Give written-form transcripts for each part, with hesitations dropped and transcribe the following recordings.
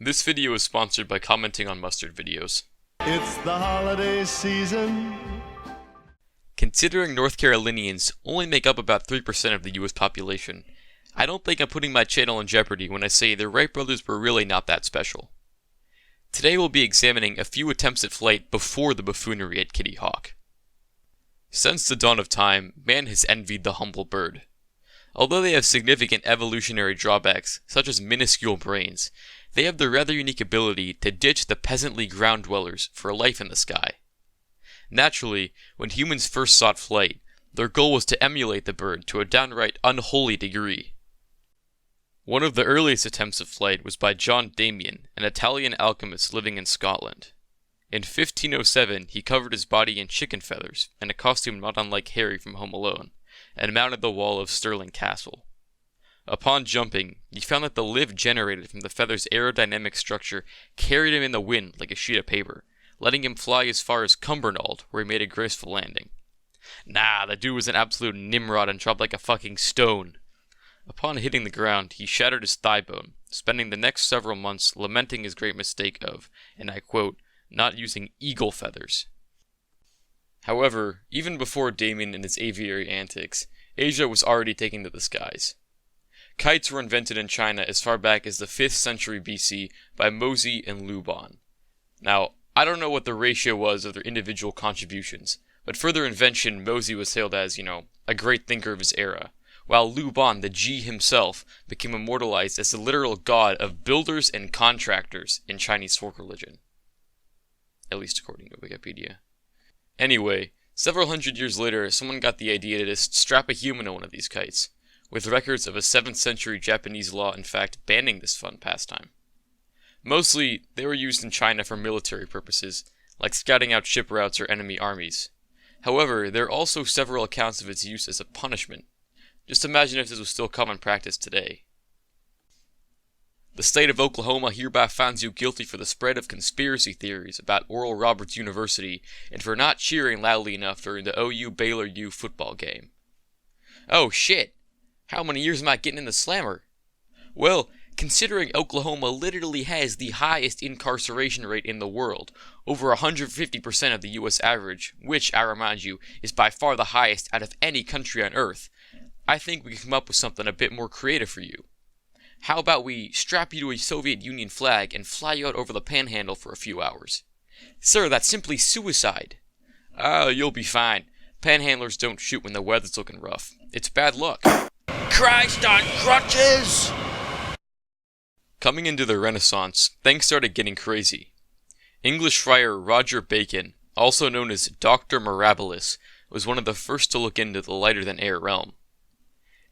This video is sponsored by commenting on mustard videos. It's the holiday season. Considering North Carolinians only make up about 3% of the US population, I don't think I'm putting my channel in jeopardy when I say the Wright brothers were really not that special. Today we'll be examining a few attempts at flight before the buffoonery at Kitty Hawk. Since the dawn of time, man has envied the humble bird. Although they have significant evolutionary drawbacks, such as minuscule brains, they have the rather unique ability to ditch the peasantly ground dwellers for a life in the sky. Naturally, when humans first sought flight, their goal was to emulate the bird to a downright unholy degree. One of the earliest attempts of flight was by John Damien, an Italian alchemist living in Scotland. In 1507, he covered his body in chicken feathers, in a costume not unlike Harry from Home Alone, and mounted the wall of Stirling Castle. Upon jumping, he found that the lift generated from the feather's aerodynamic structure carried him in the wind like a sheet of paper, letting him fly as far as Cumbernauld, where he made a graceful landing. Nah, the dude was an absolute Nimrod and dropped like a fucking stone. Upon hitting the ground, he shattered his thigh bone, spending the next several months lamenting his great mistake of, and I quote, not using eagle feathers. However, even before Damien and his aviary antics, Asia was already taking to the skies. Kites were invented in China as far back as the 5th century BC by Mosey and Luban. Now, I don't know what the ratio was of their individual contributions, but for their invention, Mosey was hailed as, a great thinker of his era, while Luban, the G himself, became immortalized as the literal god of builders and contractors in Chinese folk religion. At least according to Wikipedia. Anyway, several hundred years later, someone got the idea to just strap a human to one of these kites, with records of a 7th century Japanese law in fact banning this fun pastime. Mostly, they were used in China for military purposes, like scouting out ship routes or enemy armies. However, there are also several accounts of its use as a punishment. Just imagine if this was still common practice today. The state of Oklahoma hereby finds you guilty for the spread of conspiracy theories about Oral Roberts University and for not cheering loudly enough during the OU Baylor U football game. Oh shit! How many years am I getting in the slammer? Well, considering Oklahoma literally has the highest incarceration rate in the world, over 150% of the US average, which, I remind you, is by far the highest out of any country on Earth, I think we can come up with something a bit more creative for you. How about we strap you to a Soviet Union flag and fly you out over the panhandle for a few hours? Sir, that's simply suicide. Oh, you'll be fine. Panhandlers don't shoot when the weather's looking rough. It's bad luck. Christ on crutches! Coming into the Renaissance, things started getting crazy. English friar Roger Bacon, also known as Dr. Mirabilis, was one of the first to look into the lighter-than-air realm.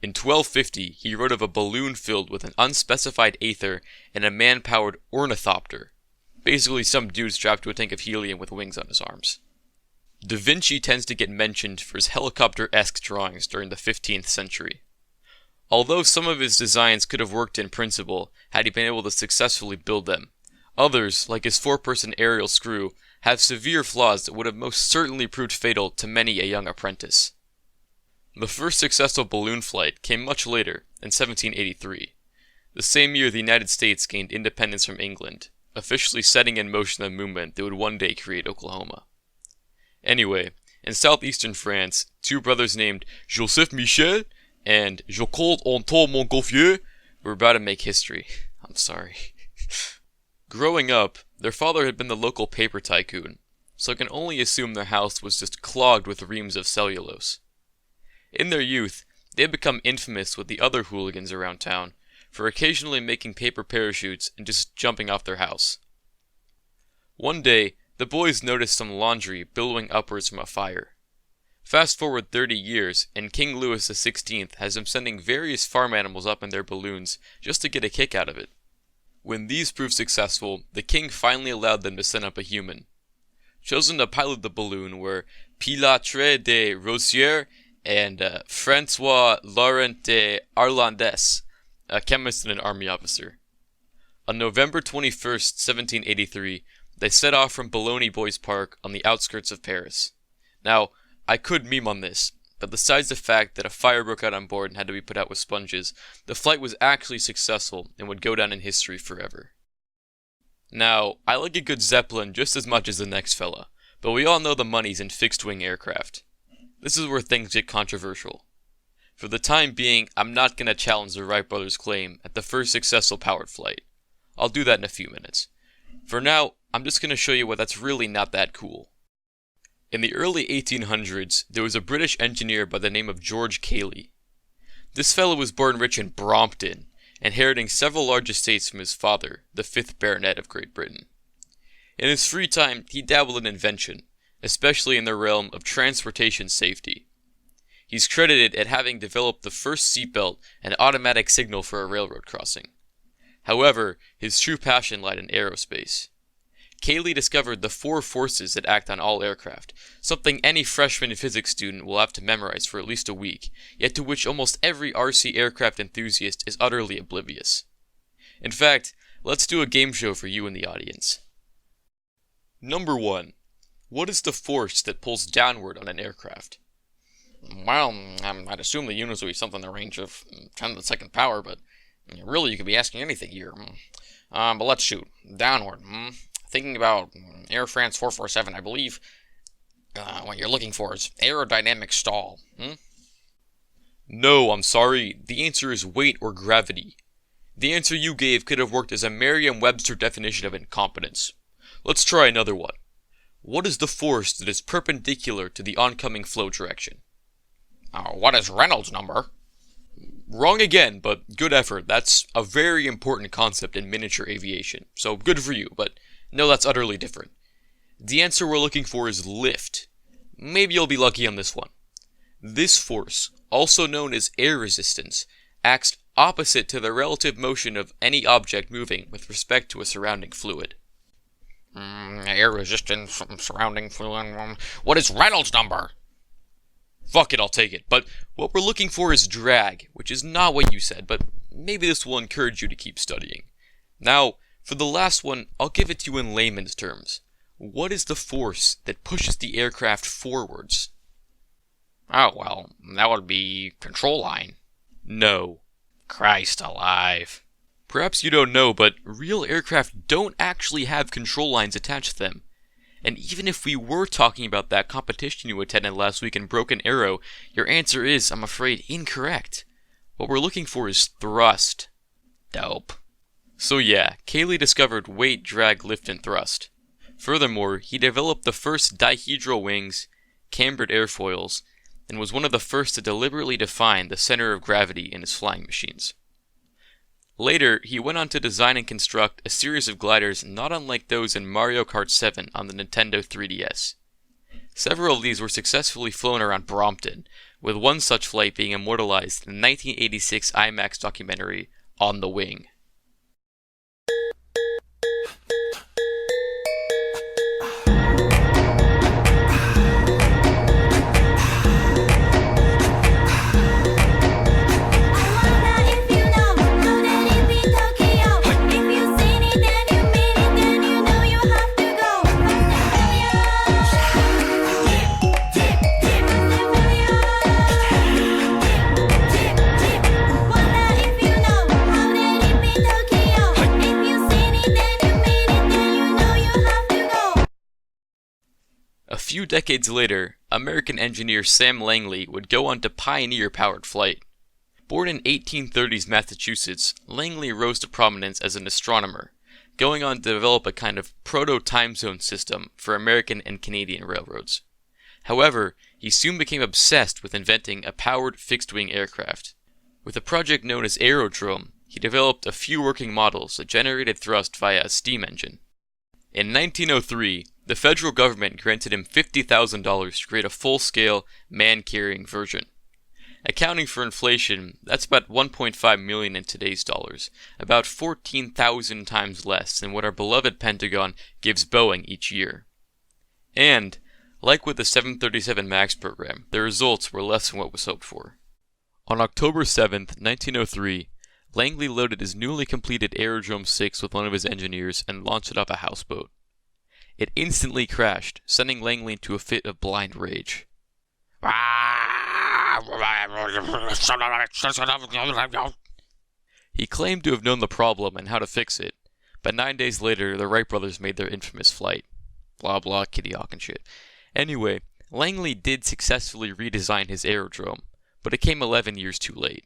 In 1250, he wrote of a balloon filled with an unspecified aether and a man-powered ornithopter, basically some dude strapped to a tank of helium with wings on his arms. Da Vinci tends to get mentioned for his helicopter-esque drawings during the 15th century. Although some of his designs could have worked in principle had he been able to successfully build them, others, like his 4-person aerial screw, have severe flaws that would have most certainly proved fatal to many a young apprentice. The first successful balloon flight came much later, in 1783, the same year the United States gained independence from England, officially setting in motion the movement that would one day create Oklahoma. Anyway, in southeastern France, two brothers named Joseph Michel and Jocold-Antoine Montgolfier were about to make history. I'm sorry. Growing up, their father had been the local paper tycoon, so I can only assume their house was just clogged with reams of cellulose. In their youth, they had become infamous with the other hooligans around town for occasionally making paper parachutes and just jumping off their house. One day, the boys noticed some laundry billowing upwards from a fire. Fast forward 30 years, and King Louis XVI has them sending various farm animals up in their balloons just to get a kick out of it. When these proved successful, the king finally allowed them to send up a human. Chosen to pilot the balloon were Pilatre de Rosier and François Laurent de Arlandes, a chemist and an army officer. On November 21st, 1783, they set off from Bologna Boys Park on the outskirts of Paris. Now, I could meme on this, but besides the fact that a fire broke out on board and had to be put out with sponges, the flight was actually successful and would go down in history forever. Now, I like a good Zeppelin just as much as the next fella, but we all know the money's in fixed-wing aircraft. This is where things get controversial. For the time being, I'm not going to challenge the Wright brothers' claim at the first successful powered flight. I'll do that in a few minutes. For now, I'm just going to show you why that's really not that cool. In the early 1800s, there was a British engineer by the name of George Cayley. This fellow was born rich in Brompton, inheriting several large estates from his father, the 5th Baronet of Great Britain. In his free time, he dabbled in invention, especially in the realm of transportation safety. He's credited at having developed the first seatbelt and automatic signal for a railroad crossing. However, his true passion lied in aerospace. Cayley discovered the 4 forces that act on all aircraft, something any freshman physics student will have to memorize for at least a week, yet to which almost every RC aircraft enthusiast is utterly oblivious. In fact, let's do a game show for you in the audience. Number 1. What is the force that pulls downward on an aircraft? Well, I'd assume the units would be something in the range of 10 to the second power, but really you could be asking anything here. But let's shoot. Downward. Thinking about Air France 447, I believe what you're looking for is aerodynamic stall. No, I'm sorry. The answer is weight or gravity. The answer you gave could have worked as a Merriam-Webster definition of incompetence. Let's try another one. What is the force that is perpendicular to the oncoming flow direction? What is Reynolds number? Wrong again, but good effort. That's a very important concept in miniature aviation. So good for you, but no, that's utterly different. The answer we're looking for is lift. Maybe you'll be lucky on this one. This force, also known as air resistance, acts opposite to the relative motion of any object moving with respect to a surrounding fluid. Air resistance from surrounding fluid. What is Reynolds number? Fuck it, I'll take it. But what we're looking for is drag, which is not what you said, but maybe this will encourage you to keep studying. Now, for the last one, I'll give it to you in layman's terms. What is the force that pushes the aircraft forwards? Oh, well, that would be control line. No. Christ alive. Perhaps you don't know, but real aircraft don't actually have control lines attached to them. And even if we were talking about that competition you attended last week in Broken Arrow, your answer is, I'm afraid, incorrect. What we're looking for is thrust. Dope. So yeah, Cayley discovered weight, drag, lift, and thrust. Furthermore, he developed the first dihedral wings, cambered airfoils, and was one of the first to deliberately define the center of gravity in his flying machines. Later, he went on to design and construct a series of gliders not unlike those in Mario Kart 7 on the Nintendo 3DS. Several of these were successfully flown around Brompton, with one such flight being immortalized in the 1986 IMAX documentary On the Wing. A few decades later, American engineer Sam Langley would go on to pioneer powered flight. Born in 1830s Massachusetts, Langley rose to prominence as an astronomer, going on to develop a kind of proto-time zone system for American and Canadian railroads. However, he soon became obsessed with inventing a powered fixed-wing aircraft. With a project known as Aerodrome, he developed a few working models that generated thrust via a steam engine. In 1903, the federal government granted him $50,000 to create a full-scale, man-carrying version. Accounting for inflation, that's about $1.5 million in today's dollars, about 14,000 times less than what our beloved Pentagon gives Boeing each year. And, like with the 737 MAX program, the results were less than what was hoped for. On October 7th, 1903, Langley loaded his newly completed Aerodrome 6 with one of his engineers and launched it off a houseboat. It instantly crashed, sending Langley into a fit of blind rage. He claimed to have known the problem and how to fix it, But 9 days later, the Wright brothers made their infamous flight. Blah blah, Kitty Hawk and shit. Anyway, Langley did successfully redesign his aerodrome, but it came 11 years too late.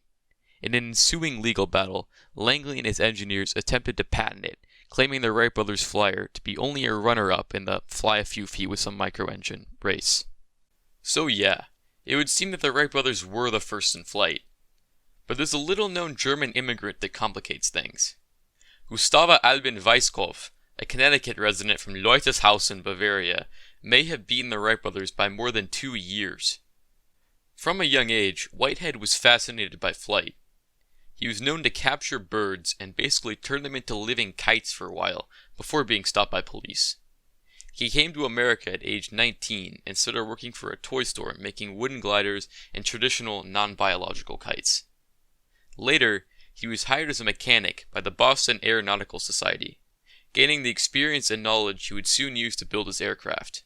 In an ensuing legal battle, Langley and his engineers attempted to patent it, claiming the Wright brothers' flyer to be only a runner-up in the fly a few feet with some micro-engine race. So yeah, it would seem that the Wright brothers were the first in flight. But there's a little-known German immigrant that complicates things. Gustave Albin Weisskopf, a Connecticut resident from Leutershausen, Bavaria, may have beaten the Wright brothers by more than 2 years. From a young age, Whitehead was fascinated by flight. He was known to capture birds and basically turn them into living kites for a while, before being stopped by police. He came to America at age 19 and started working for a toy store making wooden gliders and traditional non-biological kites. Later, he was hired as a mechanic by the Boston Aeronautical Society, gaining the experience and knowledge he would soon use to build his aircraft.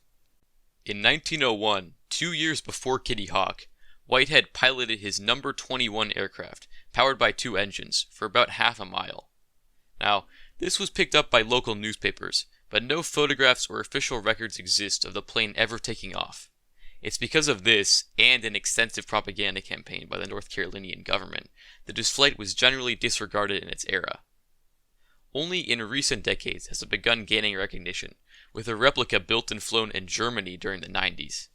In 1901, 2 years before Kitty Hawk, Whitehead piloted his number 21 aircraft, powered by 2 engines, for about half a mile. Now, this was picked up by local newspapers, but no photographs or official records exist of the plane ever taking off. It's because of this, and an extensive propaganda campaign by the North Carolinian government, that his flight was generally disregarded in its era. Only in recent decades has it begun gaining recognition, with a replica built and flown in Germany during the 90s.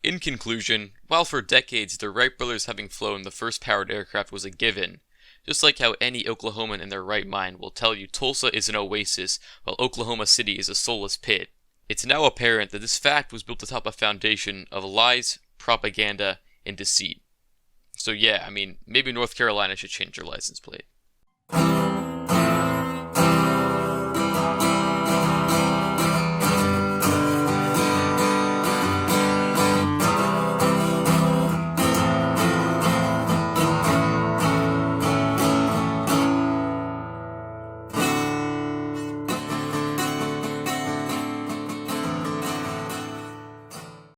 In conclusion, while for decades the Wright brothers having flown the first powered aircraft was a given, just like how any Oklahoman in their right mind will tell you Tulsa is an oasis while Oklahoma City is a soulless pit, it's now apparent that this fact was built atop a foundation of lies, propaganda, and deceit. So yeah, maybe North Carolina should change their license plate.